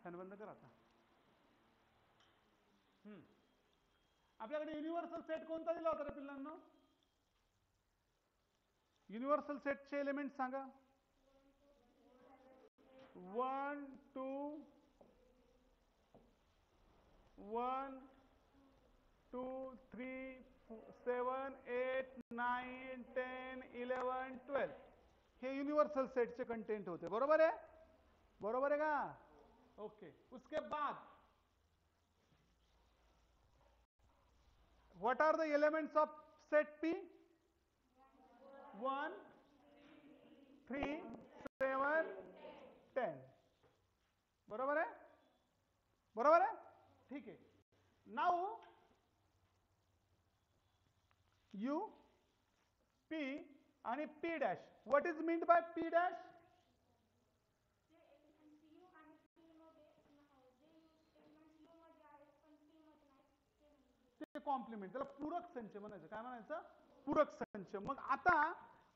Fan बंद करा आता. आपल्याकडे युनिव्हर्सल सेट कोणता दिला होता रे पिल्लांनो? युनिव्हर्सल सेटचे एलिमेंट सांगा. 1 2 1 2 3 7 8 9 10 11 12 हे युनिव्हर्सल सेटचे कंटेंट होते. बरोबर आहे? बरोबर आहे का? ओके. उसके बाद what are the elements of set P? 1 3 7 10. बरोबर आहे? बरोबर आहे? ठीक आहे. नाउ U P आणि P dash. What is meant by P dash? ते कॉम्प्लिमेंट, त्याला पूरक संच म्हणायचं. काय म्हणायचं? पूरक संच. मग आता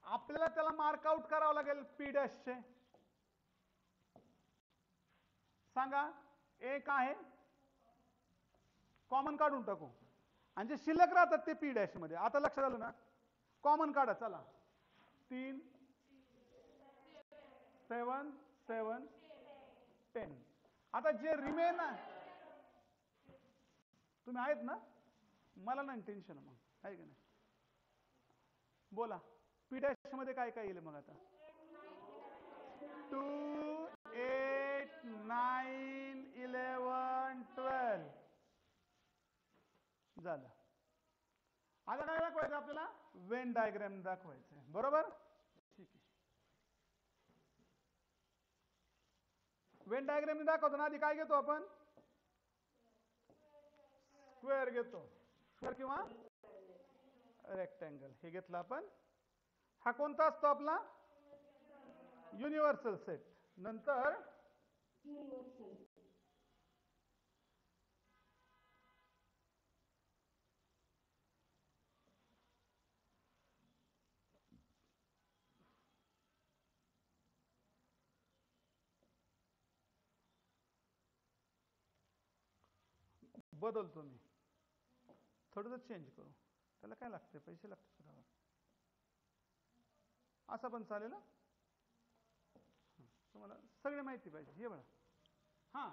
आपल्याला त्याला मार्क आउट करावं लागेल P डॅशचे. सांगा. एक आहे, कॉमन काढून टाकू, आणि जे शिल्लक राहतात ते P डॅश मध्ये. आता लक्षात आलं ना? कॉमन काढा. चला. 3 7 7 10. आता जे रिमेन तुम्ही आहेत ना? मला नाही टेन्शन मग, आहे का नाही? बोला. P डॅश मध्ये काय काय येईल मग आता? 2 8 9 11 12 झालं. आता काय दाखवायचं आपल्याला? वेन डायग्राम दाखवायचं आहे. बरोबर? ठीक आहे. वेन डायग्राम दाखवतो ना, आधी काय घेतो आपण? स्क्वेअर घेतो. स्क्वेअर किंवा रेक्टँगल हे घेतलं आपण. हा कोणता असतो आपला? Universal set. नंतर बदलतो मी, थोडंसं चेंज करू. त्याला काय लागते? पैसे लागते सुद्धा. असं पण चालेल ना? तुम्हाला सगळे माहिती पाहिजे. हे बघा. हां,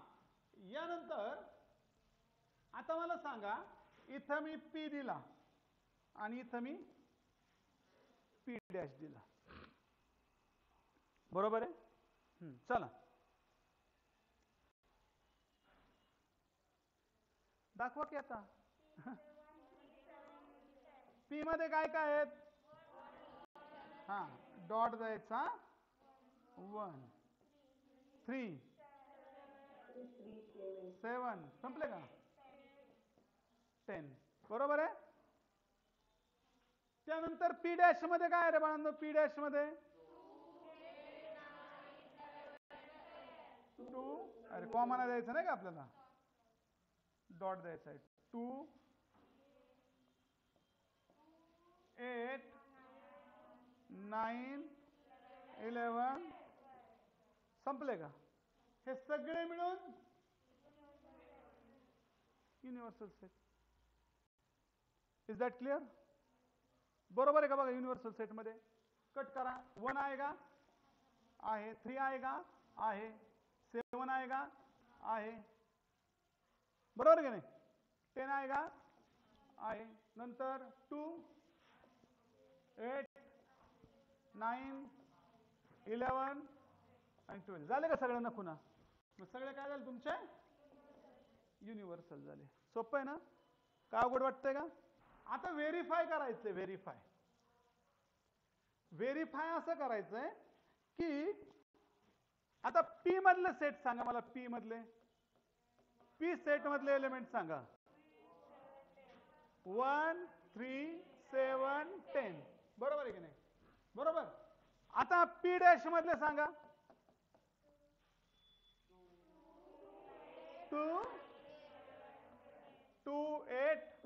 यानंतर आता मला सांगा, इथं मी P दिला आणि इथं मी P डॅश दिला. बरोबर आहे? चला दाखवा की आता. P मध्ये काय काय आहेत? हा, डॉट द्यायचा. 1 3 7 संपले का? 10. बरोबर आहे? त्यानंतर P डॅश मध्ये काय आहे रे बाळांनो? P डॅश मध्ये 2. अरे कॉमन द्यायचं नाही का आपल्याला? डॉट द्यायचा आहे. 2 8 9 11 संपले का? हे सगळे मिळून universal set. Is that clear? बरोबर आहे का? बघा, युनिव्हर्सल सेट मध्ये कट करा. 1 आएगा, आहे. 3 आएगा, आहे. 7 आएगा, आहे. बरोबर आहे का नाही? 10 आएगा, आहे. नंतर 2 8 9 11 आणि 12 झाले का सगळ्यांना पुन्हा? मग सगळे काय झाले तुमचे? युनिव्हर्सल झाले. सोपं आहे ना? काय अवघड वाटतंय का? आता व्हेरीफाय करायचंय. व्हेरीफाय असं करायचंय की आता P मधले सेट सांगा मला. P मधले P सेट मधले एलिमेंट सांगा. 1 3 7 10. बरोबर आहे की नाही? बरोबर. आता P डॅश मधले सांगा. 2 2 8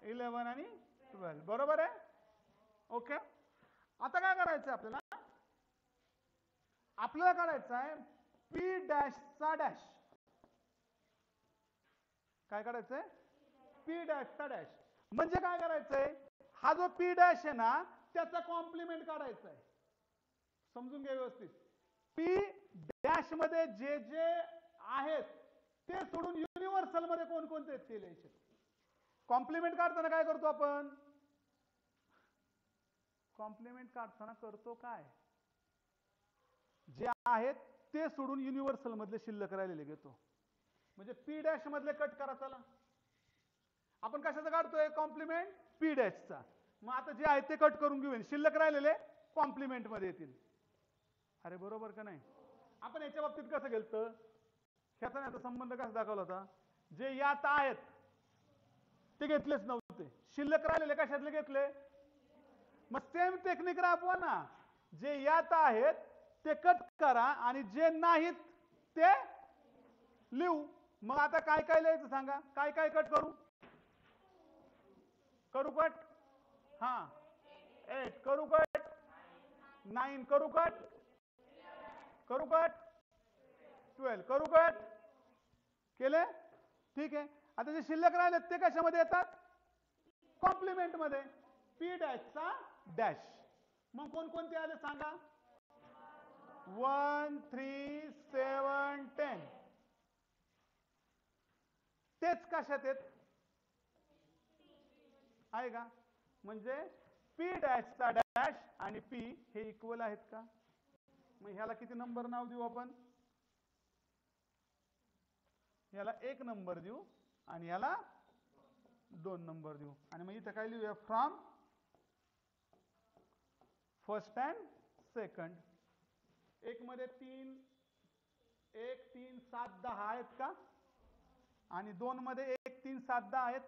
11 आणि 12. बरोबर आहे? ओके. आता काय करायचं आपल्याला? आपल्याला काढायचं आहे पी डॅशचा डॅश. काय काढायचंय? पी डॅशचा डॅश. म्हणजे काय करायचंय, हा जो पी डॅश आहे ना त्याचा कॉम्प्लिमेंट काढायचा आहे. समजून घ्या व्यवस्थित. पी डॅश मध्ये जे जे आहेत ते सोडून युनिव्हर्सल मध्ये कोणकोणते आहेत ते लिहायचे. कॉम्प्लिमेंट काढताना काय करतो आपण? कॉम्प्लिमेंट काढताना करतो काय, जे आहेत ते सोडून युनिव्हर्सल मधले शिल्लक राहिलेले घेतो. म्हणजे पी डॅश मधले कट करा. चला आपण कशाचा काढतोय? कॉम्प्लिमेंट पी डॅशचा. मग आता जे आहे ते कट करून घेऊन शिल्लक राहिलेले कॉम्प्लिमेंट मध्ये येतील. अरे बरोबर का नाही? आपण याच्या बाबतीत कसं गेलतं, ह्याचा याचा संबंध कसा दाखवला होता? जे यात आहेत ते घेतलेच नव्हते, शिल्लक राहिलेले कशातले घेतले? मग सेम टेक्निक राबवा ना. जे यात आहेत ते कट करा आणि जे नाहीत ते लिहू. मग आता काय काय लिहायचं सांगा? काय काय कट करू? करू कट? हा 8 करू कट, 9 करू कट, करू कट 12 करू कट केले. ठीक आहे. आता जे शिल्लक राहिले ते कशामध्ये येतात? कॉम्प्लिमेंट मध्ये. पी डॅशचा डॅश. मग कोणकोणते आले सांगा? 1 3 7 10. तेच कशात आहेत? आहे का? म्हणजे पी डॅशचा डॅश आणि पी हे इक्वल आहेत का? मग ह्याला किती नंबर नाव देऊ आपण? याला 1 नंबर देऊ आणि याला 2 नंबर देऊ. आणि मग इथं काय लिहूया? From first and second. एक मध्ये 3 1 3 7 10 आहेत का? आणि 2 मध्ये 1 3 7 10 आहेत.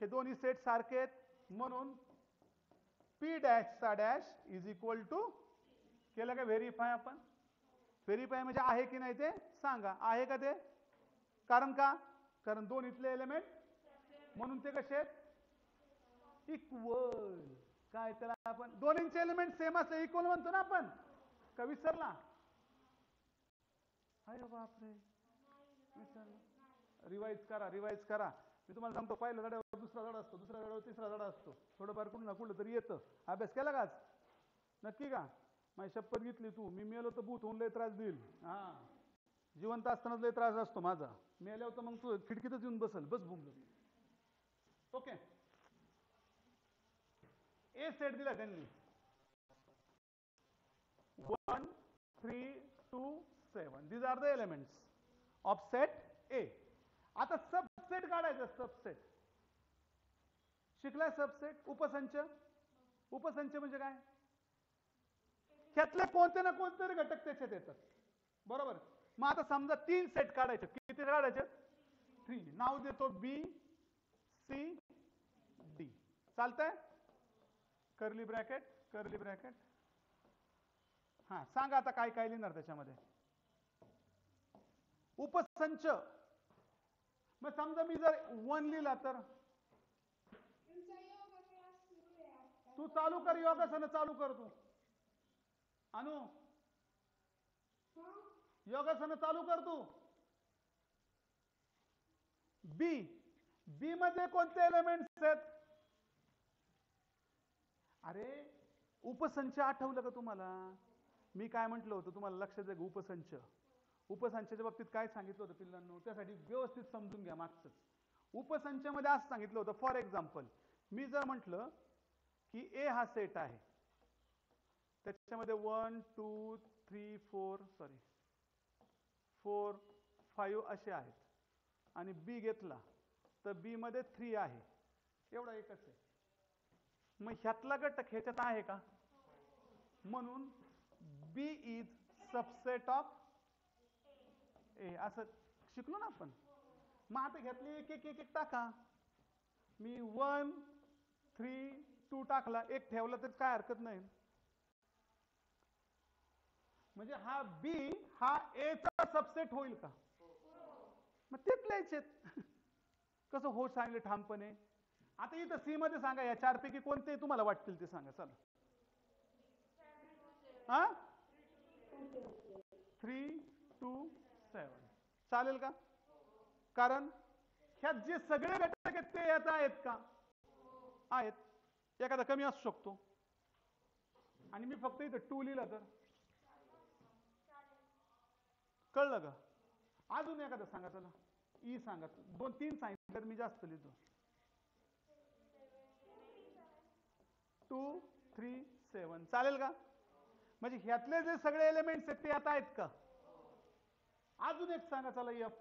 हे दोन्ही सेट सारखे आहेत. म्हणून पी डॅशचा डॅश इज इक्वल टू, केलं का व्हेरीफाय आपण? व्हेरीफाय म्हणजे आहे की नाही ते सांगा. आहे का ते? कारण का? कारण दोन इथले एलिमेंट म्हणून ते कसे आहेत? इक्वल. काय त्याला आपण दोन्हींचे एलिमेंट सेम असले इक्वल म्हणतो ना आपण. का विसरला? अरे बापरे, विसरला. रिवाइज करा, रिवाइज करा. मी तुम्हाला सांगतो, पहिल्या धड्यावर दुसरा धडा असतो, दुसऱ्या धड्यावर तिसरा धडा असतो. थोडंफार कुठं ना कुठं तरी येतं. अभ्यास केला का आज? नक्की का? माझी शपथ घेतली तू, मी मेलो तर भूत होऊन लय त्रास देईल. हा, जिवंत असतानाच लय त्रास असतो माझा. मेल्यावर तर मग तू खिडकीतच येऊन बसल. बस बुमलं. ओके. ए सेट दिला त्यांनी 1 3 2 7. these are the elements of set A. आता सबसेट काढायचं. सबसेट शिकलाय? सबसेट उपसंच. उपसंच म्हणजे काय? ह्यातले कोणते ना कोणते तरी घटक त्याच्यात येतात. बरोबर. मग आता समजा 3 सेट काढायचे. किती काढायचे? 3. नाव देतो बी सी डी. चालतंय? Curly bracket, curly bracket. हा, सांगा आता काय काय लिहिणार त्याच्यामध्ये? उपसंच. मग समजा मी जर 1 लिहिला तर तू चालू कर योगासन. चालू कर तू अनु, योगासन चालू कर तू. बी, बी मध्ये कोणते एलिमेंट्स आहेत? अरे उपसंच आठवलं का तुम्हाला? मी काय म्हटलं होतं तुम्हाला लक्षात आहे? उपसंच. उपसंचाच्या बाबतीत काय सांगितलं होतं पिल्लांनो? त्यासाठी व्यवस्थित समजून घ्या मागचं. उपसंचामध्ये असं सांगितलं होतं, फॉर एक्झाम्पल मी जर म्हटलं की ए हा सेट आहे, त्याच्यामध्ये 1 2 3 4 सॉरी 4 5 असे आहेत, आणि बी घेतला तर बी मध्ये 3 आहे. एवढा एकच आहे. मग ह्यातला घटक ह्याच्यात आहे का? म्हणून बी इज सबसेट ऑफ ए असं शिकलो ना आपण. मग आता घेतली एक एक एक एक टाका. मी 1 3 2 टाकला, एक ठेवला तर काय हरकत नाही. म्हणजे हा बी हा ए चा सबसेट होईल का? मग तेच लिहायचे. कसं हो सांगितलं ठामपणे. आता इथं सी मध्ये सांगा, या 4 पैकी कोणते तुम्हाला वाटतील ते सांगा. चला. हा चालेल का? कारण ह्यात जे सगळे घटक आहेत ते यात आहेत का? आहेत. एखादा कमी असू शकतो आणि मी फक्त इथं 2 लिहिला तर कळलं का? अजून एखादा सांगा चला. ई सांगा. 2-3 सांगितलं मी जास्त लिहितो. 2 3 7 चालेल का? म्हणजे ह्यातले जे सगळे एलिमेंट्स आहेत ते आता आहेत का? अजून एक सांगा चला. एफ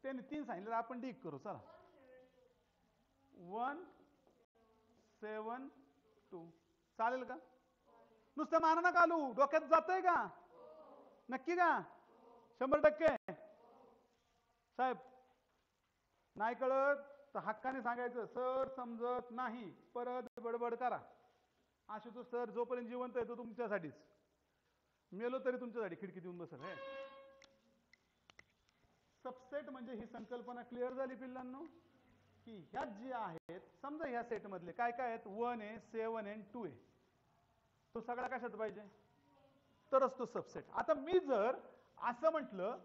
त्याने 3 सांगितलं आपण डी करू चला. 1 7 2 चालेल का? नुसतं माना नका आलू. डोक्यात जातंय का? नक्की का? 100%? साहेब नाही कळत तर हक्काने सांगायचं सर समजत नाही, परत बडबड करा. आशुतोष सर जोपर्यंत जिवंत आहे तो तुमच्यासाठीच, मेलो तरी तुमच्यासाठी खिडकीत येऊन बसल. हे सबसेट म्हणजे ही संकल्पना क्लिअर झाली पिल्लांनो? की ह्यात जे आहेत समजा ह्या सेट मधले काय काय आहेत, 1 आहे 7 आहे 2 आहे. तो सगळा कशात पाहिजे तरच तो सबसेट. आता मी जर असं म्हटलं,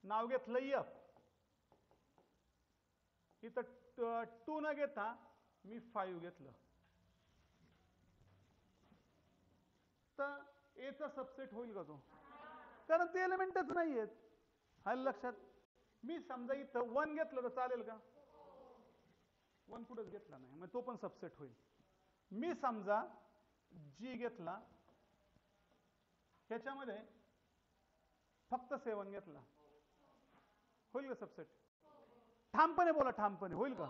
नाव घेतलं एफ, इथं 2 न घेता मी 5 घेतलं, तर एचा सबसेट होईल का तो? कारण ते एलिमेंटच नाही आहेत. हाल लक्षात. मी समजा इथं 1 घेतलं तर चालेल का? 1 कुठंच घेतला नाही, मग तो पण सबसेट होईल. मी समजा जी घेतला, ह्याच्यामध्ये फक्त 7 घेतला, होईल का सबसेट? ठामपणे बोला, ठामपणे होईल का?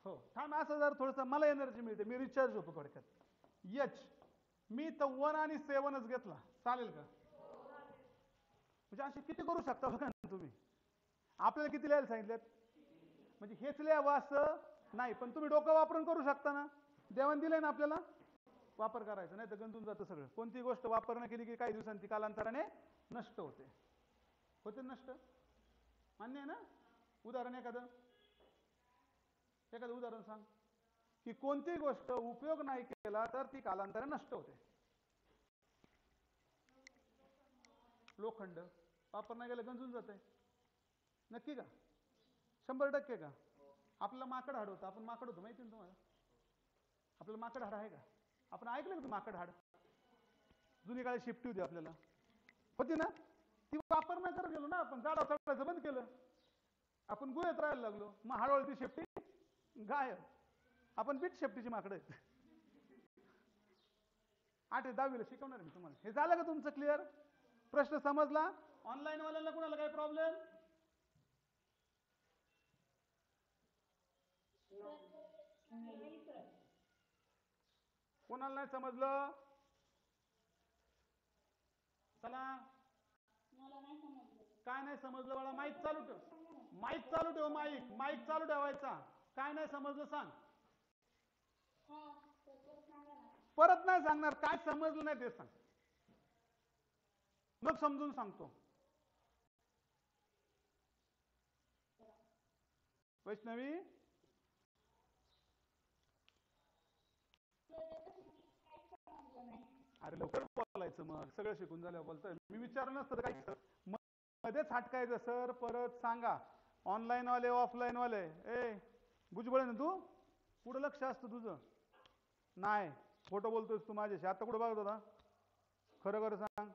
हो. ठाम असं जर थोडंसं मला एनर्जी मिळते, मी रिचार्ज होतो थोडक्यात. एच मी तर 1 आणि 7च घेतला, चालेल का? म्हणजे असे किती करू शकता बघा ना तुम्ही. आपल्याला किती लिहायला सांगितलेत? म्हणजे हेच लिहावं असं नाही, पण तुम्ही डोकं वापरून करू शकता ना. देवाण दिलंय ना आपल्याला, वापर करायचा, नाही तर गंजून जातं सगळं. कोणती गोष्ट वापर न केली की काही दिवसांनी ती कालांतराने नष्ट होते. होते नष्ट? मान्य आहे ना? उदाहरण एखादं उदाहरण सांग की कोणती गोष्ट उपयोग नाही केला तर ती कालांतराने नष्ट होते. लोखंड वापर नाही केला गंजून जाते. नक्की का? 100% का? आपल्याला माकड हाड होतं, आपण माकड होतो माहिती ना तुम्हाला? आपल्याला माकड हाड आहे का? आपण ऐकलं का माकड हाड? जुनी काळी शिफ्टी होती आपल्याला, होती ना? ती वापर नाही करत गेलो ना आपण, झाडा चढायचं बंद केलं, आपण गुहेत राहायला लागलो, मग हळूहळू ती शेफ्टी गायब. आपण बीट शेफ्टीची माकडं आहेत. 8वी-10वीला शिकवणार मी तुम्हाला. हे झालं का तुमचं क्लिअर? प्रश्न समजला? ऑनलाईन वाल्यांना कुणाला काही प्रॉब्लेम? कोणाला नाही समजलं? चला. काय नाही समजलं बाळा? माईक चालू ठेव, माईक चालू ठेव, माईक चालू ठेवायचा. काय नाही समजलं सांग. परत नाही सांगणार. काय समजलं नाही ते सांग, मग समजून सांगतो. वैष्णवी अरे लवकर बोलायचं, मग सगळं शिकून झाल्यावर बोलतोय. मी विचारलं नसतं काय मध्येच हटकायचं. सर परत सांगा. ऑनलाईन वाले ऑफलाईन वाले, ए भुजबळ ना तू, कुठं लक्ष असतं तुझं? नाही, खोटं बोलतोयस तू माझ्याशी. आता कुठं बघत होता? खरं खरं सांग.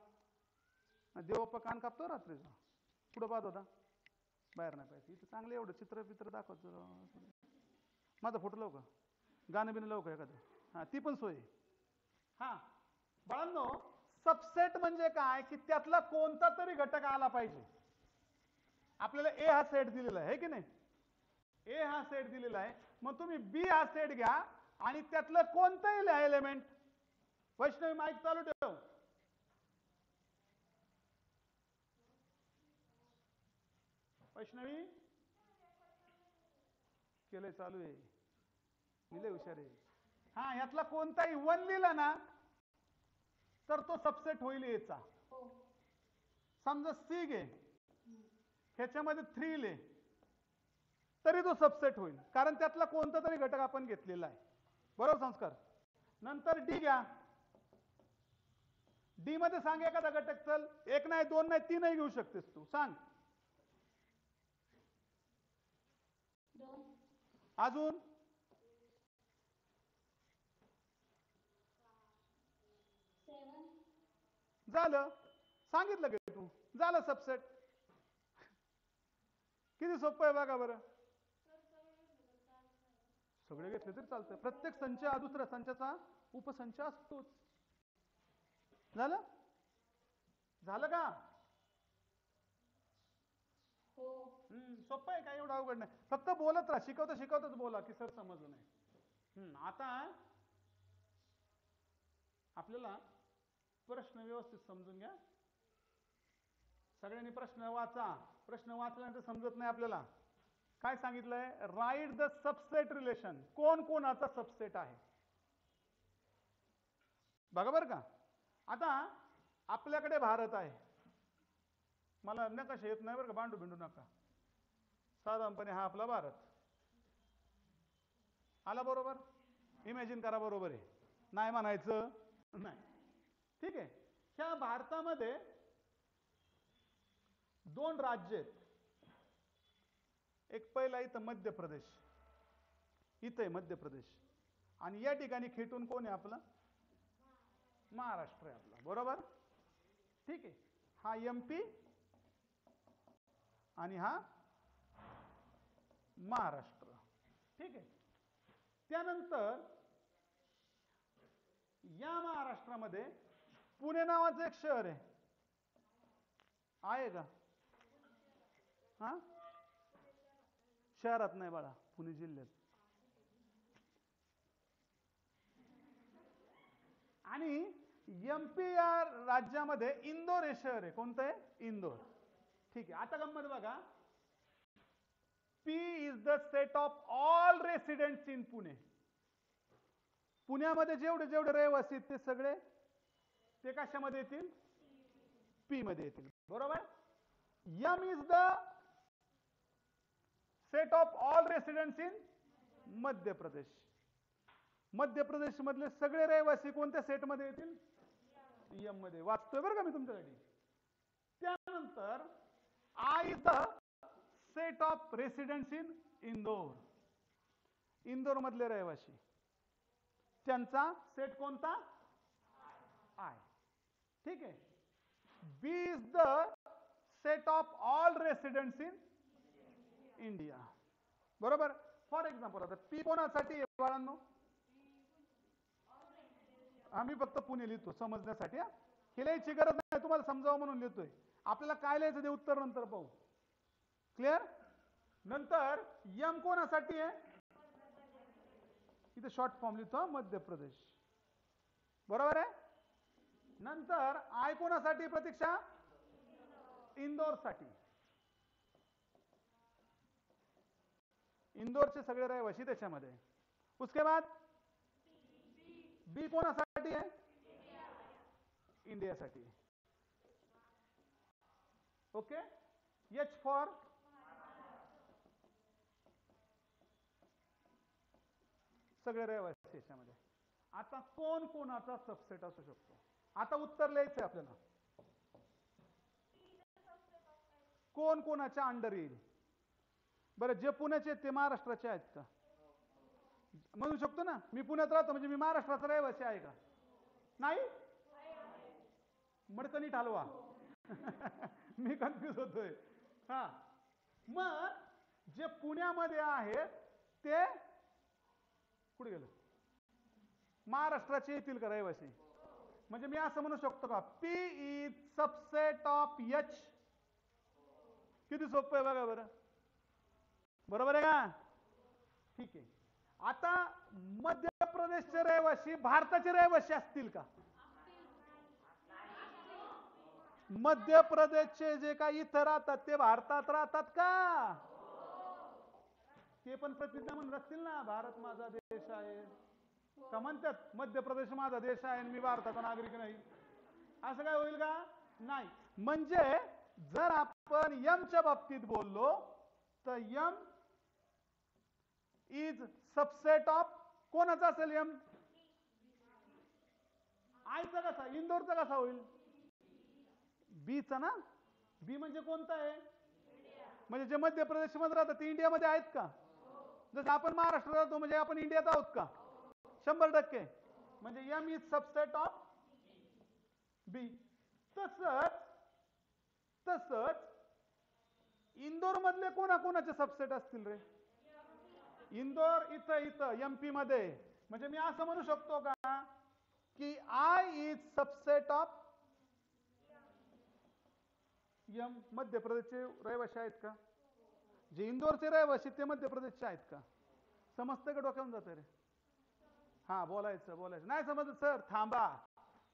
देवप्पा कान कापतो रात्रीचा. कुठं पाहत होता? बाहेर नाही पाहिजे. इथं चांगलं एवढं चित्र दाखवतो. माझा फोटो लावू का? गाणं बिणं लावू का एखादं? हां, ती पण सोय. हां बाळांनो, सबसेट म्हणजे काय की त्यातला कोणता तरी घटक आला पाहिजे. आपल्याला ए हा सेट दिलेला आहे की नाही? ए हा सेट दिलेला आहे, मग तुम्ही बी हा सेट घ्या आणि त्यातलं कोणतंही एलिमेंट. वैष्णवी माईक चालू ठेव. वैष्णवी केलंय, चालू आहे, लिहिले हुशार आहे. हा, यातला कोणताही 1 लिहिला ना तर तो सबसेट होईल एचा. समजा सी घे, ह्याच्यामध्ये 3 लिहे तरी तो सबसेट होईल, कारण त्यातला कोणता तरी घटक आपण घेतलेला आहे. बरोबर संस्कार? नंतर डी घ्या, डी मध्ये सांग एखादा घटक. चल, एक नाही, दोन नाही, तीनही घेऊ शकतेस तू. सांग. अजून झालं, सांगितलं की तू, झालं सबसेट. किती सोपं आहे बघा बरं. सगळे घेतले तरी चालतं. प्रत्येक संच हा दुसऱ्या संचाचा उपसंच असतोच. झालं झालं का? सोपं आहे, काय एवढं अवघड नाही. फक्त बोलत राहा, शिकवता शिकवतच बोला की सर समजलं नाही. आता आपल्याला प्रश्न व्यवस्थित समजून घ्या. सगळ्यांनी प्रश्न वाचा. प्रश्न वाचल्यानंतर समजत नाही आपल्याला. काय सांगितलंय? Write the subset relation. कोण कोणाचा सबसेट आहे बघा बरं का. आता आपल्याकडे भारत आहे. मला नकाशा येत नाही बरं का, भांडू भिंडू नका. साधारणपणे हा आपला भारत आला, बरोबर. इमॅजिन करा, बरोबर आहे. नाही म्हणायचं नाही. ठीक आहे. ह्या भारतामध्ये दोन राज्य आहेत. एक पहिला इथं मध्य प्रदेश, इथं आहे मध्य प्रदेश, आणि या ठिकाणी खेटून कोण आहे आपलं? महाराष्ट्र आहे आपला, बरोबर. ठीक आहे. हा एमपी आणि हा महाराष्ट्र. ठीक आहे. त्यानंतर या महाराष्ट्रामध्ये पुणे नावाचं एक शहर आहे का? हा, शहरात नाही बाळा, पुणे जिल्ह्यात. आणि एमपी या राज्यामध्ये इंदोर हे शहर आहे. कोणतं आहे? इंदोर. ठीक आहे. आता गंमत बघा. P is the set of all residents in Pune. पुण्यामध्ये जेवढे जेवढे रहिवासी आहेत ते सगळे ते कशामध्ये येतील? P मध्ये येतील, बरोबर. M is the set of all residents in Madhya Pradesh. Madhya Pradesh मधले सगळे रहिवासी कोणत्या सेट मध्ये येतील? M मध्ये. वाचतोय बरं का मी तुमच्यासाठी. त्यानंतर I is the set of residents in Indore. Indore मधले रहिवासी, त्यांचा सेट कोणता? आय. ठीक आहे. B is the set of all residents in India, बरोबर. फॉर एक्झाम्पल आता पी कोणासाठी आहे बाळांनो? आम्ही फक्त पुणे लिहितो समजण्यासाठी. हे लिहायची गरज नाही, तुम्हाला समजावं म्हणून लिहितोय. आपल्याला काय लिहायचं ते उत्तर नंतर पाहू. क्लिअर. नंतर यम कोणासाठी आहे? इथे शॉर्ट फॉर्म लिहितो, मध्य प्रदेश, बरोबर आहे. नंतर आय कोणासाठी? प्रतीक्षा? इंदोर साठी. इंदोरचे सगळे रहिवासी त्याच्यामध्ये. उसके बाद बी कोणासाठी आहे? इंडियासाठी. ओके. एच फॉर सगळे रहिवासी याच्यामध्ये. आता कोण कोणाचा सबसेट असू शकतो? आता उत्तर लिहायचंय आपल्याला. कोण कोणाच्या अंडर येईल? बरं, जे पुण्याचे आहेत ते महाराष्ट्राचे आहेत का? म्हणू शकतो ना, मी पुण्यात राहतो म्हणजे मी महाराष्ट्राचा रहिवासी आहे का? नाही. मडकं नीट हलवा. मी कन्फ्युज होतोय. हा, मग जे पुण्यामध्ये आहेत ते कुठे गेलं? महाराष्ट्राचे येतील का रहिवासी? म्हणजे मी असं म्हणू शकतो का, P is subset of H. किती सोपं आहे बघा बरं. बरोबर आहे का? ठीक आहे. आता मध्य प्रदेशचे रहिवासी भारताचे रहिवासी असतील का? मध्य प्रदेशचे जे काही इथं राहतात ते भारतात राहतात का? ते पण प्रतिज्ञा म्हणून असतील ना, भारत माझा देश आहे का? म्हणतात मध्य प्रदेश माझा देश आहे आणि मी भारताचा नागरिक नाही. असं काय होईल का? नाही. म्हणजे जर आपण यमच्या बाबतीत बोललो तर यम इज सबसेट ऑफ कोणाचा असेल? यम आयचा कसा, इंदोरचा कसा होईल, बीचा ना. बी म्हणजे कोणता आहे, म्हणजे जे मध्य प्रदेशमध्ये राहतात ते इंडियामध्ये आहेत का, जसं आपण महाराष्ट्रात राहतो म्हणजे आपण इंडियात आहोत का, 100%. म्हणजे एम इज सबसेट ऑफ बी. तसंच तसंच इंदोर मधले कोणाकोणाचे सबसेट असतील रे, इंदोर इथं इथं एमपी मध्ये. म्हणजे मी असं म्हणू शकतो का की I is subset of M. Madhya प्रदेशचे रहिवासी आहेत का, जे इंदोरचे रहिवासी ते मध्य प्रदेशचे आहेत का, समजतं का, डोक्यावरून जातं रे. हा बोलायचं नाही समजलं सर थांबा,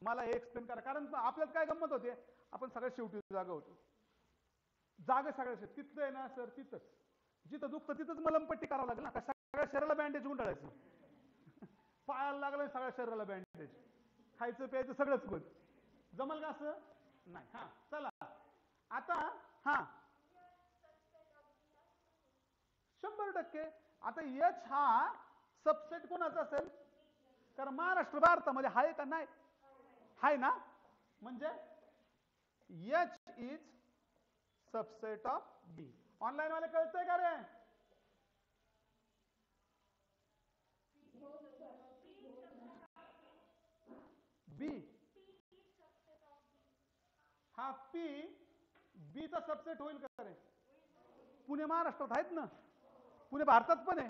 मला हे एक्सप्लेन करा. कारण आपल्यात काय गंमत होते, आपण सगळ्यात शेवटी जागा होतो, जागा सगळ्या तिथलं आहे ना सर, तिथंच जिथं दुखतं तिथंच मलमपट्टी करावं लागेल ना, का सगळ्या शरीराला बँडेज गुंडाळायचं, पायाला लागलं सगळ्या शरीराला बँडेज, खायचं प्यायचं सगळंच बंद, जमल का असं नाही. हा चला आता, हा 100%. आता एच हा सबसेट कोणाचा असेल, कारण महाराष्ट्र भारतामध्ये आहे का नाही, आहे ना, म्हणजे H is subset of B. Online वाले कळतंय का रे, बी हा पी बीचा सबसेट होईल का रे, पुणे महाराष्ट्रात आहेत ना, पुणे भारतात पण आहे,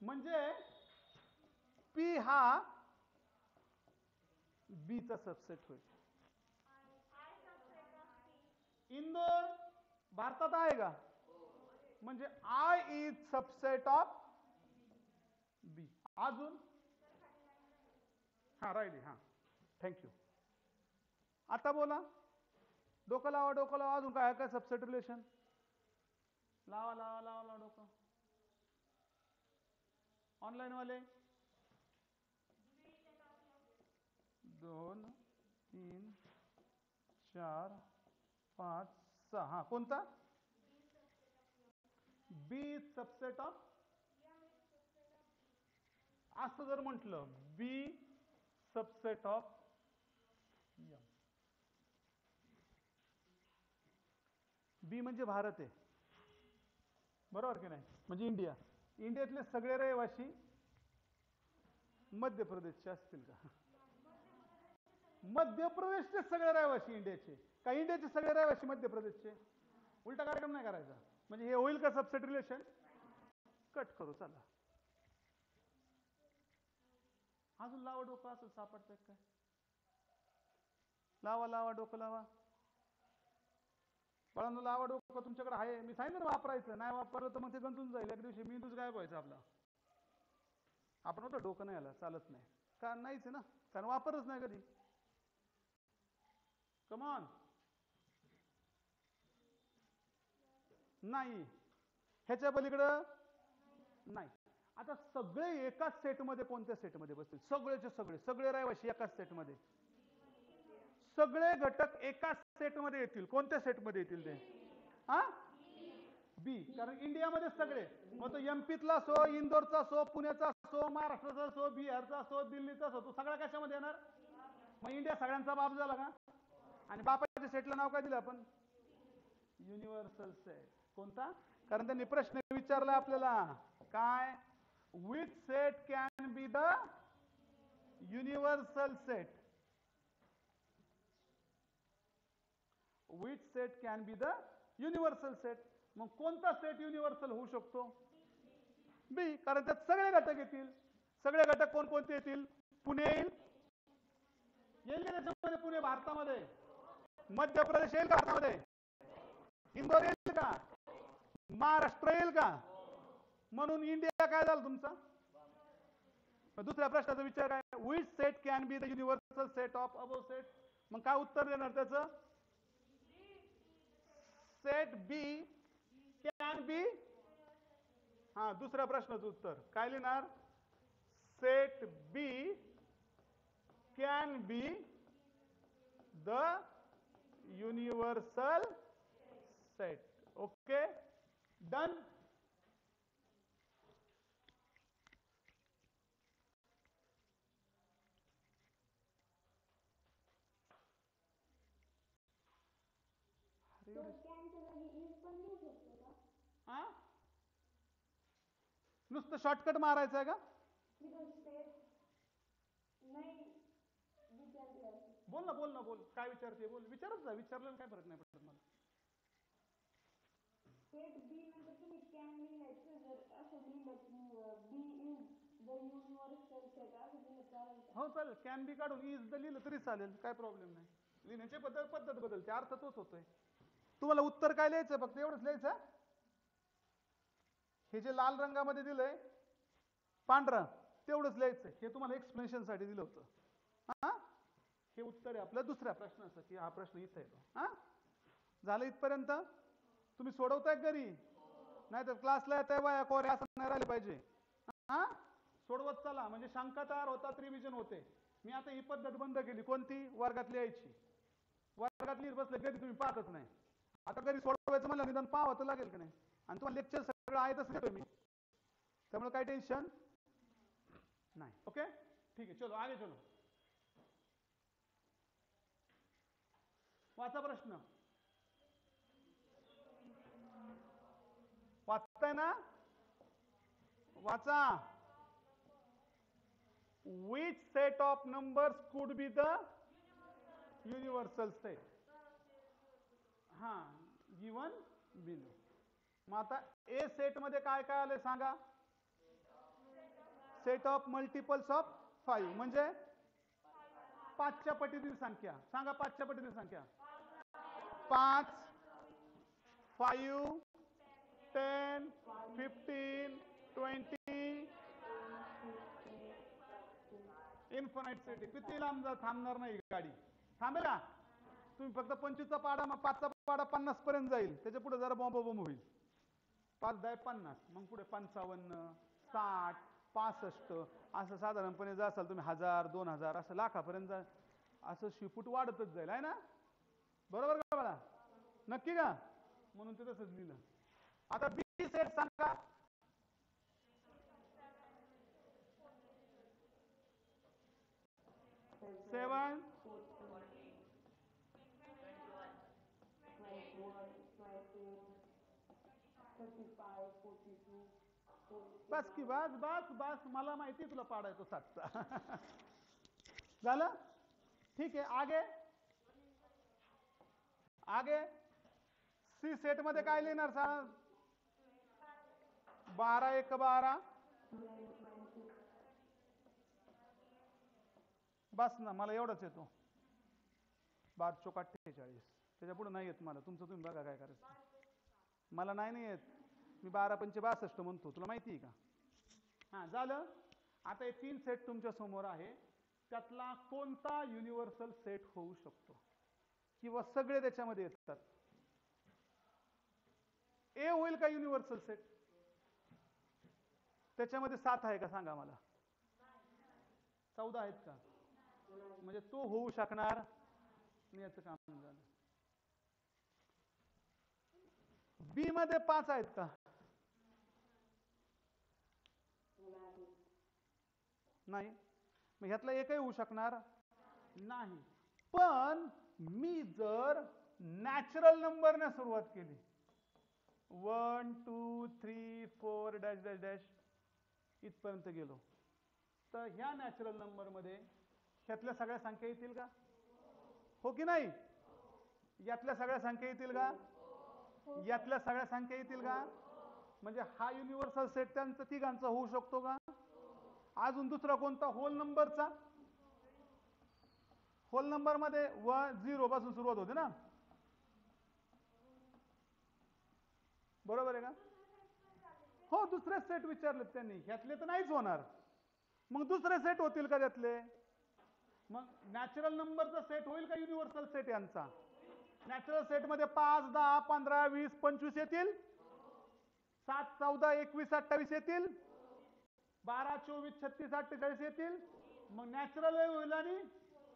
म्हणजे पी हा बीचा सबसेट होईल. इंदोर भारतात आहे का, म्हणजे आय इज सबसेट ऑफ बी. अजून हा राहिली, हा थँक्यू. आता बोला, डोकं लावा, अजून काय काय सबसेट रिलेशन, लावा डोकं. ऑनलाईन वाले 2 3 4 5 6, हा कोणता, बी सबसेट ऑफ, असं जर म्हटलं बी सबसेट ऑफ एम. बी म्हणजे भारत आहे, बरोबर की नाही, म्हणजे इंडिया. इंडियातले सगळे रहिवासी मध्य प्रदेशचे असतील का, मध्य प्रदेशचे सगळे रहिवासी इंडियाचे का, इंडियाचे सगळे रहिवासी मध्य प्रदेशचे, उलटा कार्यक्रम नाही करायचा. म्हणजे हे होईल का सबसेट रिलेशन, कट करू चला. अजून लावा डोकं, असं सापडतंय काय, लावा डोकं लावा, बाळांनो लावा डोकं, तुमच्याकडे आहे, मी सांगितलं ना वापरायचं, नाही वापरलं तर मग ते गंतून जाईल, एक दिवशी मेंदूच गायब व्हायचा आपला. आपण होतं डोकं नाही आला चालत नाही, कारण नाहीच ना, कारण वापरच नाही कधी. कमॉन, नाही ह्याच्या पलीकडं नाही. आता सगळे एकाच सेटमध्ये, कोणत्या सेटमध्ये बसतील, सगळेचे सगळे रहिवासी एकाच सेटमध्ये, सगळे घटक एकाच सेटमध्ये येतील, कोणत्या सेटमध्ये येतील ते, हा बी. कारण इंडियामध्ये सगळे, मग तो एमपीतला असो, इंदोरचा असो, पुण्याचा असो, महाराष्ट्राचा असो, बिहारचा असो, दिल्लीचा असो, तो सगळा कशामध्ये येणार, मग इंडिया सगळ्यांचा बाप झाला का. आणि बापाच्या सेटला नाव काय दिलं आपण, युनिव्हर्सल सेट. कोणता, कारण त्यांनी प्रश्न विचारला आपल्याला, काय, which set can be the universal set, which set can be the universal set. मग कोणता सेट युनिव्हर्सल होऊ शकतो, बी, कारण त्यात सगळे घटक येतील. सगळे घटक कोणकोणते येतील, पुणे येईल का त्याच्यामध्ये, पुणे भारतामध्ये, मध्य प्रदेश येईल का भारतामध्ये, इंदोर येईल का, महाराष्ट्र येईल का, म्हणून इंडिया काय झालं तुमचा. दुसऱ्या प्रश्नाचा विचार काय, which set can be the universal set of above set. मग काय उत्तर देणार त्याचं, सेट बी कॅन बी, हा दुसऱ्या प्रश्नाचं उत्तर काय लिहिणार, set B can be the universal set. Okay done. हा नुसतं शॉर्टकट मारायचं आहे का? बोल ना बोल ना बोल, काय विचारते बोल, विचारच जा, विचारलं काय फरक नाही पडत मला. स्टेट बी नंतर तुम्ही कॅन लिहिलायचं, जर असं लिहिलं की बी इज द युनिव्हर्सल सेट असं लिहिलं चालेल का? हो चालेल, कॅन बी काढून इज द लिहिलं तरी चालेल, काय प्रॉब्लेम नाही. लिहिण्याची पद्धत बदलते, अर्थ तोच होतोय. तुम्हाला उत्तर काय लिहायचं, फक्त एवढंच लिहायचं. हे जे लाल रंगामध्ये दिलंय पांढरं तेवढंच लिहायचं, हे तुम्हाला एक्सप्लेनेशन साठी दिलं होतं. हा हे उत्तर आहे आपल्या दुसऱ्या प्रश्नाचं, की हा प्रश्न इथं येतो. हा झालं इथपर्यंत? तुम्ही सोडवताय घरी, नाही तर क्लासला येताय वया कोरे असं नाही राहिले पाहिजे. हा सोडवत चला, म्हणजे शंका तयार होतात, रिव्हिजन होते. मी आता ही पद्धत बंद केली. कोणती? वर्गात लिहायची. वर्गात लिहित बसले कधी तुम्ही पाहतच नाही. आता कधी सोडवायचं म्हणलं निदान पाहावं तर लागेल की नाही. आणि तुम्हाला लेक्चर सगळं आहेतच घेतो मी, त्यामुळे काही टेन्शन नाही. ओके ठीक आहे, चलो आगे चलो. वाचा प्रश्न. वाचताय ना? वाचा. Which set of numbers could be the universal set? हा गिवन बिलो. मग आता ए सेट मध्ये काय काय आले सांगा? सेट ऑफ मल्टिपल्स ऑफ 5 म्हणजे 5च्या पटीतील संख्या. सांगा 5च्या पटीतील संख्या. 5, 5, 10, 15, 20, इन्फिनाइट सेट. किती लांब थांबणार नाही गाडी, थांबेल का? तुम्ही फक्त 25चा पाडा, मग 5चा पाडा 50 पर्यंत जाईल, त्याच्या पुढे जरा बॉम्ब होईल. 5 10 50, मग पुढे 55, 60, 65 असं साधारणपणे जासाल तुम्ही 1000, 2000 असं लाखापर्यंत जा, असं शिपूट वाढतच जाईल, आहे ना? बरोबर का मला? नक्की का? म्हणून ते तसंच लिहिलं. आता बी सेट सांगा. सेवन 35, 42, बस की बस बस बस, मला माहिती तुला पाडायचो 7चा. झालं? ठीक आहे, आगे आगे. सी सेट मध्ये काय लिहिणार सांग? 12 1 12. बस ना, मला एवढंच येतो. 12 चोक 48. त्याच्या पुढे नाही येत मला. तुमचं तुम्ही बघा काय करायचं. मला नाही येत. मी 12 पंचे 62 म्हणतो, तुला माहिती आहे का? हा झालं. आता हे 3 सेट तुमच्या समोर आहे, त्यातला कोणता युनिव्हर्सल सेट होऊ शकतो, किंवा सगळे त्याच्यामध्ये येतात? ए होईल का युनिव्हर्सल सेट? त्याच्यामध्ये 7 आहे का सांगा मला? 14 आहेत का? म्हणजे तो होऊ शकणार नाही, याचं काम झालं. बी मध्ये 5 आहेत का? नाही. मग ह्यातला एकही होऊ शकणार नाही. पण मी जर नॅचरल नंबरने सुरुवात केली, 1 2 3 4 डॅश डॅश डॅश इथपर्यंत गेलो, तर ह्या नॅचरल नंबर मध्ये ह्यातल्या सगळ्या संख्या येतील का? हो की नाही? यातल्या सगळ्या संख्या येतील का? यातल्या सगळ्या संख्या येतील का? म्हणजे हा युनिव्हर्सल सेट त्यांचा तिघांचा होऊ शकतो का? अजून दुसरा कोणता? होल नंबरचा. होल नंबर मध्ये 0 पासून सुरुवात होते ना, बरोबर आहे का? हो, दुसरे सेट विचारले त्यांनी, ह्यातले तर नाहीच होणार. मग दुसरे सेट होतील का त्यातले? मग नॅचरल नंबरचा सेट होईल का युनिव्हर्सल सेट यांचा? नॅचरल सेट मध्ये 5 10 15 20 25 येतील. 7 14 21 28 येतील. 12 24 36 48 येतील. मग नॅचरल होईल आणि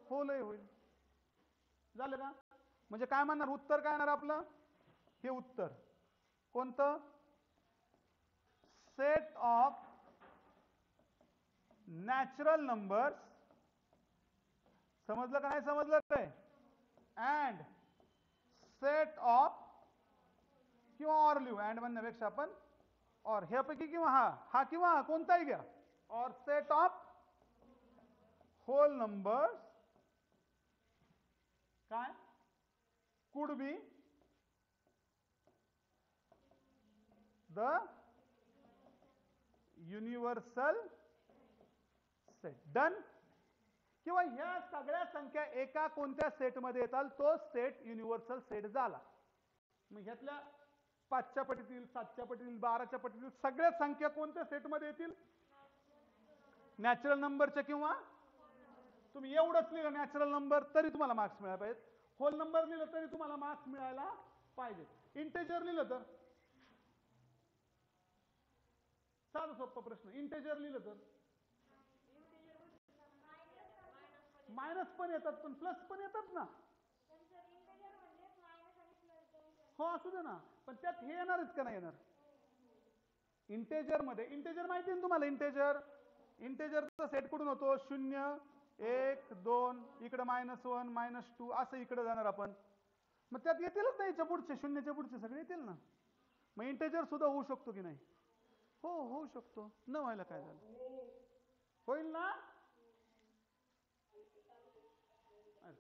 होलही होईल. झालं का? म्हणजे काय म्हणणार? उत्तर काय येणार आपलं? हे उत्तर कोणतं? Set of natural numbers. समजलं का नाही समजलं? अँड सेट ऑफ किंवा ऑर लिहू, अँड म्हणण्यापेक्षा आपण ऑर, ह्यापैकी किंवा हा किंवा हा कोणताही घ्या. Or set of whole numbers काय could be the universal set. Done. किंवा ह्या सगळ्या संख्या एका कोणत्या सेटमध्ये येतात तो सेट युनिव्हर्सल सेट झाला. मग ह्यातल्या 5च्या पटीतील, 7च्या पटीतील, 12च्या पटीतील सगळ्या संख्या कोणत्या सेटमध्ये येतील? नॅचरल नंबरच्या. किंवा तुम्ही एवढंच लिहिलं नॅचरल नंबर तरी तुम्हाला मार्क्स मिळायला पाहिजेत. होल नंबर लिहिलं तरी तुम्हाला मार्क्स मिळायला पाहिजे. इंटेजर लिहिलं तर साधा सोपा प्रश्न. इंटेजर लिहिलं तर मायनस पण येतात पण प्लस पण येतात ना. हो असू दे ना, पण त्यात हे येणारच का नाही येणार? इंटेजर मध्ये इंटेजर माहिती ना तुम्हाला. इंटेजरचा सेट कुठून होतो? 0 1 2, इकडे -1 -2 असं इकडे जाणार आपण. मग त्यात येतीलच ना याच्या पुढचे, 0च्या पुढचे सगळे येतील ना. मग इंटेजर सुद्धा होऊ शकतो की नाही? हो होऊ शकतो. न व्हायला काय झालं? होईल ना.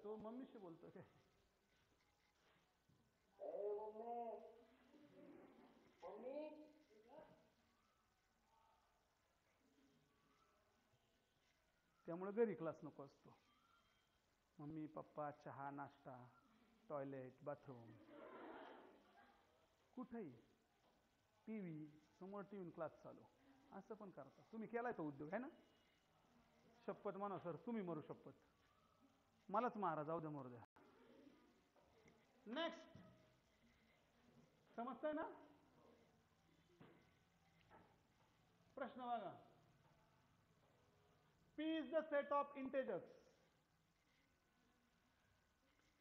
तो मम्मीशी बोलतो काय? त्यामुळे घरी क्लास नको असतो. मम्मी पप्पा, चहा, नाश्ता, टॉयलेट, बाथरूम, कुठेही टीव्ही समोर, टीव्ही क्लास चालू, असं पण करता. तुम्ही केलाय तो उद्योग आहे ना? शपथ म्हणा सर, तुम्ही मरू शपथ. मलाच मारा, जाऊ द्या, मरू द्या. नेक्स्ट. समजतंय ना? प्रश्न बघा. P is the set of integers.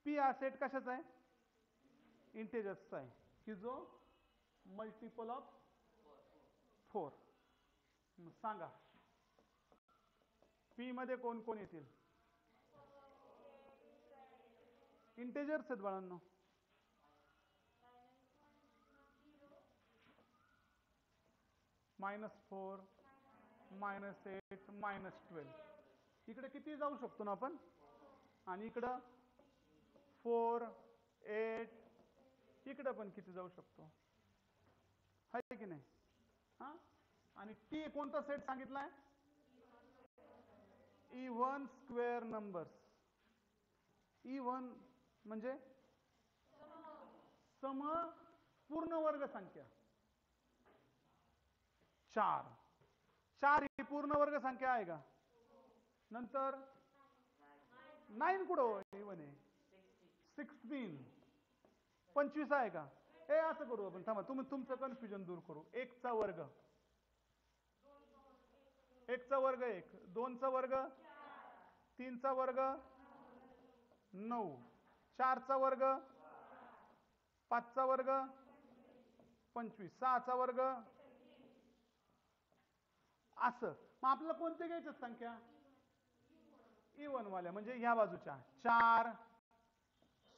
P हा सेट कशाचा आहे? इंटेजर्सचा आहे की जो मल्टिपल ऑफ 4. मग सांगा P मध्ये कोण कोण येतील? इंटेजर्स आहेत बाळांनो. -4 -8 -12. इकडे किती जाऊ शकतो ना आपण? आणि इकडं 4 8, इकडे पण किती जाऊ शकतो? आहे की नाही? हा. आणि टी कोणता सेट सांगितलाय? Even square numbers. इव्हन म्हणजे सम पूर्ण वर्ग संख्या. 4 ही पूर्ण वर्ग संख्या आहे का? नंतर 9 कुठं इव्हन आहे? 16. 25 आहे का? हे असं करू आपण, थांबा, तुमचं कन्फ्युजन दूर करू. 1 चा वर्ग 1 चा वर्ग 1, 2 चा वर्ग 3 चा वर्ग 9, 4 चा वर्ग 5 चा वर्ग 25, 6 चा वर्ग असं. मग आपल्याला कोणते घ्यायच्या संख्या? इव्हन वाल्या, म्हणजे ह्या बाजूच्या. 4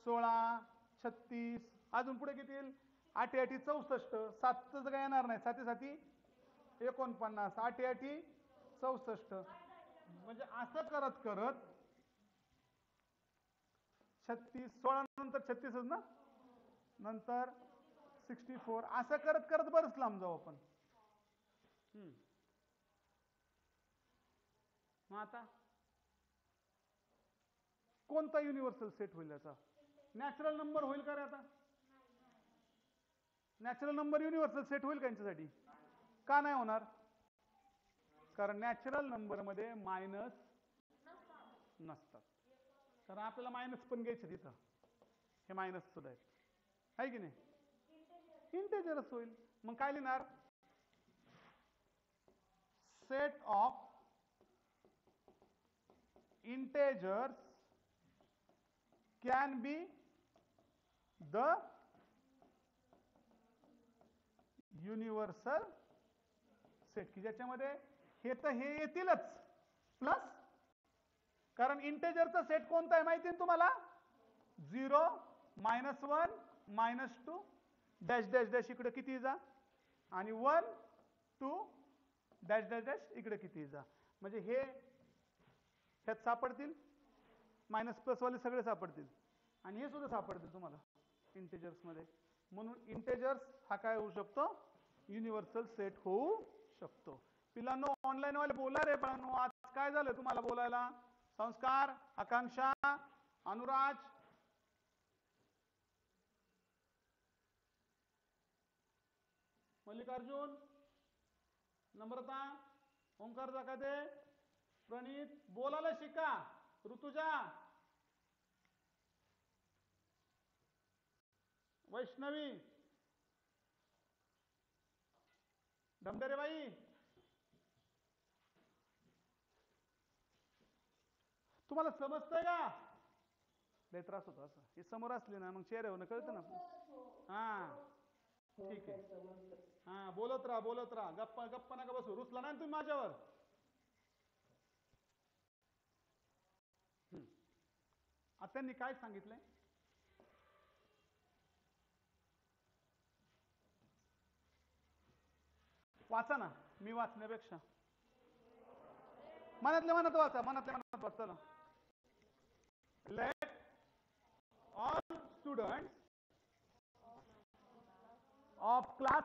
16 36, अजून पुढे किती येईल? 8 8 64. 7च काय येणार नाही. 7 7 49, 8 8 64. म्हणजे असं करत करत 36, 16 नंतर 36 ना, नंतर 64, असं करत करत बरंच लांब जाऊ आपण. मग आता कोणता युनिव्हर्सल सेट होईल याचा? नॅचरल नंबर होईल का रे आता? नॅचरल नंबर युनिव्हर्सल सेट होईल का यांच्यासाठी? का नाही होणार? कारण नॅचरल नंबर मध्ये मायनस नसतात. कारण आपल्याला मायनस पण घ्यायचे तिथं. हे मायनस सुद्धा आहेत, आहे की नाही? इंटेजरच होईल. मग काय लिहिणार? Set of integers can be the universal set, की ज्याच्यामध्ये हे तर हे येतीलच प्लस, कारण इंटेजरचा सेट कोणता आहे माहिती आहे तुम्हाला? 0 -1 -2 डॅश डॅश डॅश इकडे किती जा आणि 1 2 डॅश डॅश डॅश इकडे किती जा. म्हणजे हे ह्यात सापडतील, मायनस प्लस वाले सगळे सापडतील आणि हे सुद्धा सापडतील तुम्हाला इंटेजर्स मध्ये. म्हणून इंटेजर्स हा काय होऊ शकतो, युनिव्हर्सल सेट होऊ शकतो. पिलांनो ऑनलाईन वाले बोला रे बाळांनो, आज काय झालं तुम्हाला बोलायला? संस्कार, आकांक्षा, अनुराज, मल्लिकार्जुन, नम्रता, ओंकार जाकाते, प्रणित, बोलायला शिका. ऋतुजा, वैष्णवी, धमदरे बाई, तुम्हाला समजतंय का? लय त्रास होतो असं, हे समोर असले ना मग चेहऱ्यावर कळतं ना. हा ठीक आहे, हा बोलत राहा, गप्पा गप्पा नका बसू. रुसला ना तुम्ही माझ्यावर. आता त्यांनी काय सांगितलंय? वाचा ना, मी वाचण्यापेक्षा मनातल्या मनात वाचा, मनातल्या मनात वाचा. चला. Let all students of class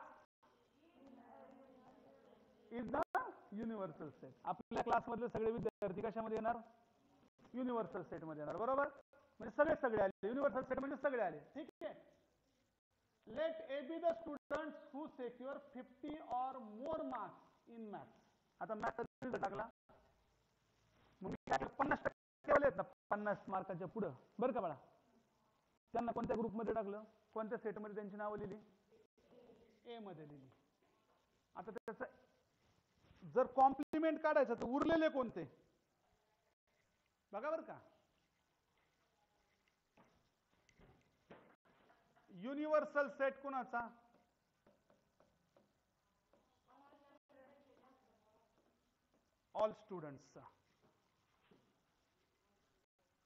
is the universal set. आपल्या क्लासमधले सगळे विद्यार्थी कशामध्ये येणार? युनिव्हर्सल सेट मध्ये येणार. बरोबर, म्हणजे सगळे आले. युनिव्हर्सल सेट म्हणजे सगळे आले. ठीक आहे. Let A be the students who secure 50 or more marks in maths. आता मॅथ्स रिझल्ट टाकला, मग 50% वाले आहेत ना 50 मार्काच्या पुढं, बरं का बाळा, त्यांना कोणत्या ग्रुपमध्ये टाकलं, कोणत्या सेटमध्ये त्यांची नावं लिहिली? ए मध्ये लिहिली. आता त्याचं जर कॉम्प्लिमेंट काढायचं तर उरलेले कोणते बघा बरं का. युनिव्हर्सल सेट कुणाचा? ऑल स्टुडंट्सचा.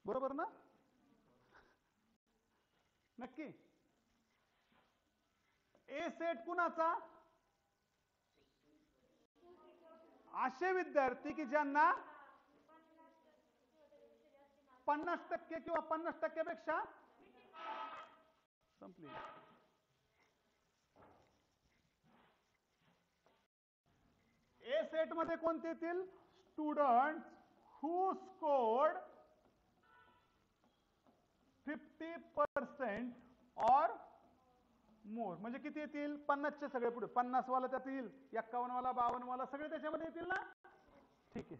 बरोबर ना? नक्की. ए सेट कुणाचा? असे विद्यार्थी की ज्यांना 50% किंवा 50% पेक्षा संपली. ए सेट मध्ये कोणते येतील? स्टुडंट हू स्कोर्ड 50% और मोर. म्हणजे किती येतील? 50चे सगळे पुढे. 50 वाला त्यात येईल, 51 वाला, 52 वाला सगळे त्याच्यामध्ये येतील ना. ठीक आहे.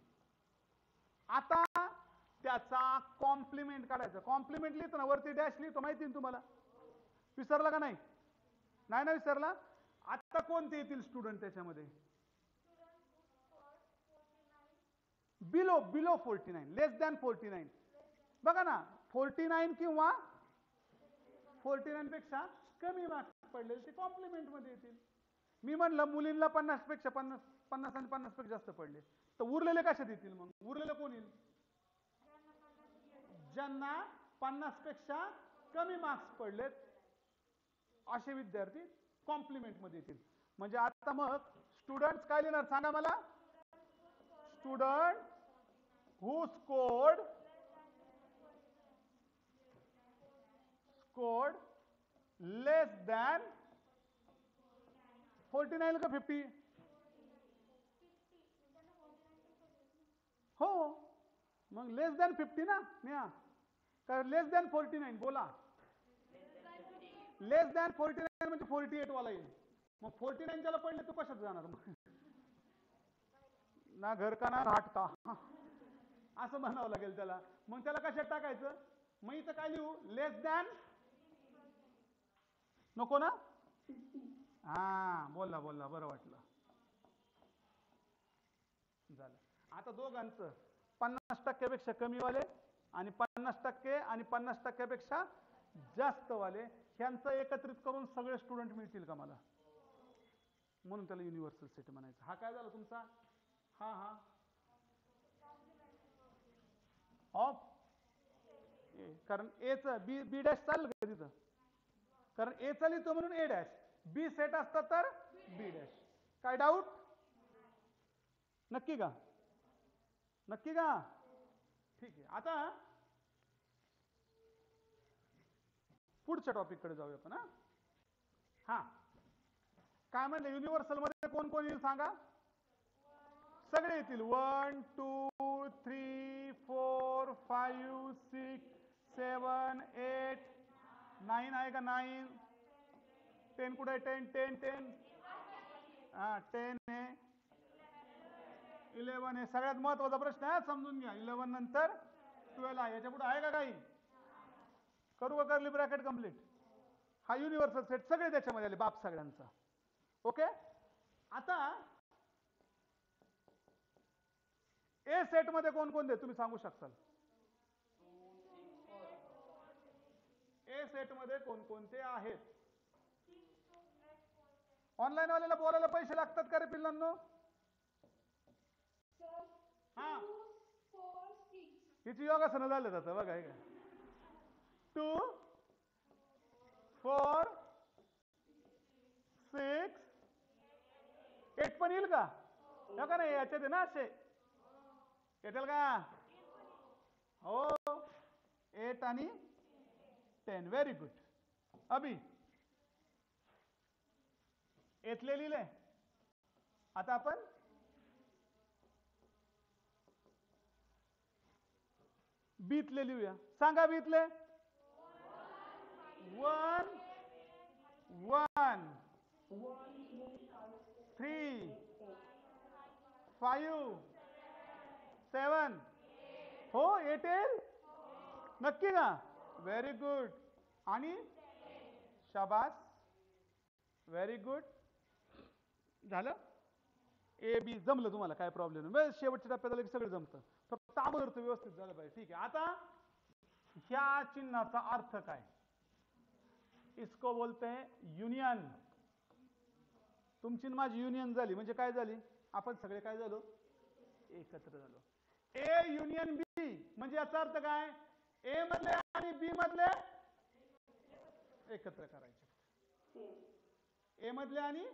आता त्याचा कॉम्प्लिमेंट काढायचा. कॉम्प्लिमेंट लिहितो ना वरती डॅश लिहितो, माहिती ना तुम्हाला. विसरला का नाही? नाही ना विसरला. आता कोणते येतील स्टुडंट त्याच्यामध्ये? बिलो 49, लेस दॅन 49. बघा ना, 49 किंवा 49 पेक्षा कमी मार्क्स पडले ते कॉम्प्लिमेंट मध्ये येतील. मी म्हणलं मुलींना 50 पेक्षा 50 आणि 50 पेक्षा जास्त पडले तर उरलेले कशात येतील? मग उरलेले कोण येईल? ज्यांना 50 पेक्षा कमी मार्क्स पडलेत असे विद्यार्थी कॉम्प्लिमेंट मध्ये येतील. म्हणजे आता मग स्टुडंट काय लिहिणार सांगा मला? स्टुडंट हू स्कोर्ड लेस दॅन 49 का 50? हो, मग लेस दॅन 50 ना. नेहा काय लेस दॅन 49 बोला. लेस दॅन 49 म्हणजे 48 वाला येईल. मग 49 त्याला पडले तू कशात जाणार? मग ना घर का ना घाट का असं म्हणावं लागेल त्याला. मग त्याला कशात टाकायचं? मग इथं काय लिहू? लेस दॅन नको ना. हा बोलला बरं वाटलं. झालं. आता दोघांचं 50% पेक्षा कमी वाले आणि 50% आणि 50% पेक्षा जास्त वाले ह्यांचं एकत्रित करून सगळे स्टुडंट मिळतील का मला? म्हणून त्याला युनिव्हर्सल सेट म्हणायचं. हा काय झाला तुमचा? हा ऑफ ए, कारण ए च बी डॅश चालेल का तिथं? कारण ए चा लिहितो म्हणून ए डॅश. बी सेट असतं तर बी डॅश. काय डाऊट? नक्की का? नक्की का? ठीक आहे. आता पुढच्या टॉपिककडे जाऊया आपण. हा काय म्हणले, युनिव्हर्सल मध्ये कोण कोण येईल सांगा? सगळे येतील. 1 2 3 4 5 6 7 8 9 आहे का? 9 10 कुठे? 10 10 10 हा 10 आहे, 11 आहे. सगळ्यात महत्वाचा प्रश्न आहे, समजून घ्या. 11 नंतर 12 आहे. याच्या पुढे आहे का काही? करू का कर्ली ब्रॅकेट कंप्लीट? हा युनिव्हर्सल सेट सगळे त्याच्यामध्ये आले, बाप सगळ्यांचा. ओके. आता ए सेट मध्ये कोण कोणते तुम्ही सांगू शकाल? ए सेट मध्ये कोणकोणते आहेत? ऑनलाईन वाल्याला बोलायला पैसे लागतात का रे पिल्लांनो? हा हिची योगासनं झालं जातं बघा. हे का 2 4 6 8 पण येईल का? का नाही याच्यात आहे ना असे येतील का? हो 8 आणि 10. Very good. अभि येतले लिहिले. आता आपण बीतले लिहूया. सांगा बीतले. 1 1 3 5 7 हो 8 येईल नक्की का? Very good. आणि शाबास, व्हेरी गुड. झालं. ए बी जमलं तुम्हाला, काय प्रॉब्लेम नाही. शेवटच्या टप्प्यात आलं की सगळं जमतं, फक्त अगोदरचं व्यवस्थित झालं पाहिजे. ठीक आहे. आता ह्या चिन्हाचा अर्थ काय? इसको बोलते हैं युनियन. तुमची माझी युनियन झाली म्हणजे काय झाली? आपण सगळे काय झालो? एकत्र झालो. ए युनियन बी म्हणजे याचा अर्थ काय? ए मधले आणि बी मधले एकत्र करायचे. ए मधले आणि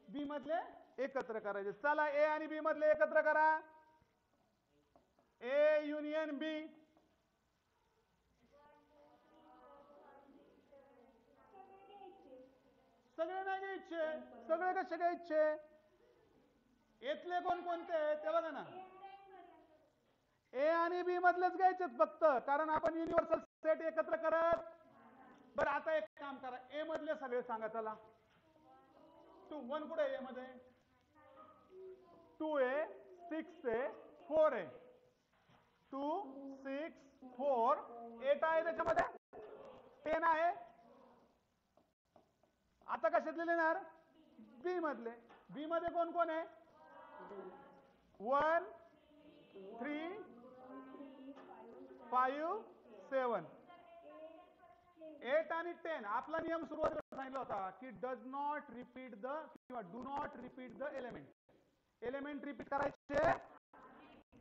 बी मधले एकत्र करायचे. चला ए आणि बी मधले एकत्र करा. ए युनियन बी. सगळे नाही घ्यायचे. सगळे कसे घ्यायचे? येतले कोणकोणते ते बघा ना. ए आणि बी मधलेच घ्यायचे फक्त, कारण आपण युनिव्हर्सल सेट एकत्र करत. बरं आता एक काम करा, ए मधले सगळे सांगा. चला 2 1 कुठे ए मध्ये? 2 आहे, 6 आहे, 4 आहे. 2 6 4 8 आहे त्याच्यामध्ये, 10 आहे. आता कशातले लिहिणार? बी मधले. बी मध्ये कोण कोण आहे? 1 3 5 7 8 आणि 10. आपला नियम सुरुवातीला सांगितला होता की डज नॉट रिपीट द किंवा do not repeat the element. Element repeat करायचे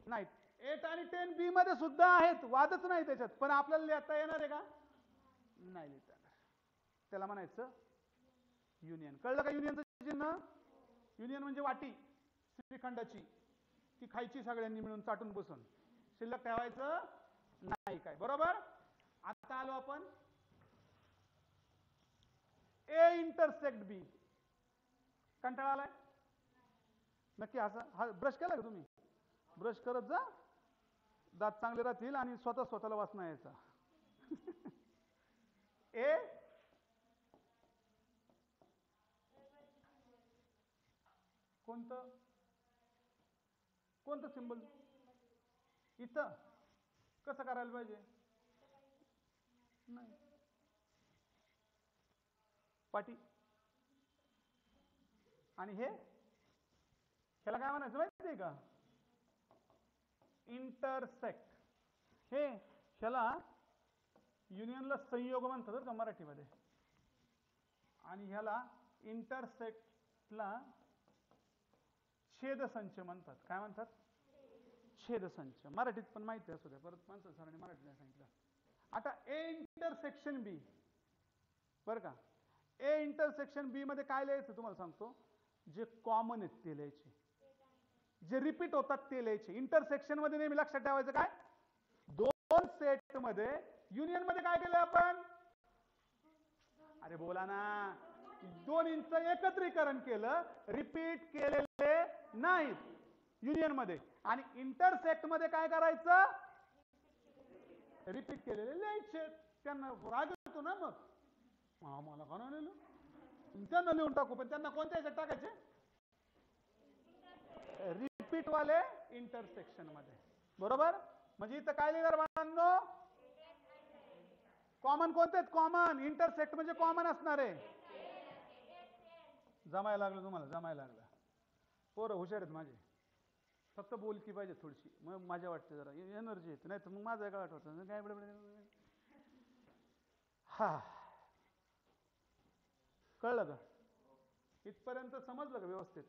नाहीत. 8 आणि 10 बी मध्ये सुद्धा आहेत, वादच नाही त्याच्यात. पण आपल्याला लिहिता येणार आहे का? नाही लिहिता येणार. त्याला म्हणायचं युनियन. कळलं का युनियनचं चिन्ह? युनियन म्हणजे वाटी श्रीखंडाची, ती खायची सगळ्यांनी मिळून चाटून बसून, शिल्लक ठेवायचं नाही. काय बरोबर? आता आलो आपण ए इंटरसेक्ट बी. कंटाळा आलाय? नक्की हा ब्रश केला का तुम्ही? ब्रश करत जा, दात चांगले राहतील आणि स्वतःला वाचना यायचा. ए कोणतं कोणतं सिंबल? इथं कसं करायला पाहिजे? नाही पाटी. आणि हे ह्याला काय म्हणायचं माहिती आहे का? इंटरसेक्ट. हे ह्याला युनियनला संयोग म्हणतात बरं का मराठीमध्ये, आणि ह्याला इंटरसेक्टला छेदसंच म्हणतात. काय म्हणतात? छेदसंच. मराठीत पण माहिती असू द्या, परत माणसं सरांनी मराठीला सांगितलं. आता ए इंटरसेक्शन बी बरं का, ए इंटरसेक्शन बी मध्ये काय लिहायचं तुम्हाला सांगतो, जे कॉमन आहेत ते लिहायचे, जे रिपीट होतात ते लिहायचे. इंटरसेक्शन मध्ये नेहमी लक्षात ठेवायचं काय, दोन सेट मध्ये युनियन मध्ये काय केलं आपण, अरे बोला ना, दोन्हींचं एकत्रीकरण केलं, रिपीट केलेले नाहीत युनियन मध्ये. आणि इंटरसेक्ट मध्ये काय करायचं, रिपीट केलेले लिहायचे. त्यांना राग येतो ना, मग आम्हाला का नाही लिहिलं, त्यांना लिहून टाकू, पण त्यांना कोणत्या ह्याच्यात टाकायचे, रिपीट वाले इंटरसेक्शन मध्ये. बरोबर. म्हणजे इथं काय लिहिणार बाळांनो, कॉमन कोणते आहेत, कॉमन. इंटरसेक्ट म्हणजे कॉमन असणार आहे. जमायला लागलं तुम्हाला, जमायला लागलं. पोरं हुशार आहेत माझे, फक्त बोलकी पाहिजे थोडीशी, मग मजा वाटते, जरा एनर्जी येते, नाही तर मग माझं काय वाटतं काय हा. कळलं का, इथपर्यंत समजलं का व्यवस्थित.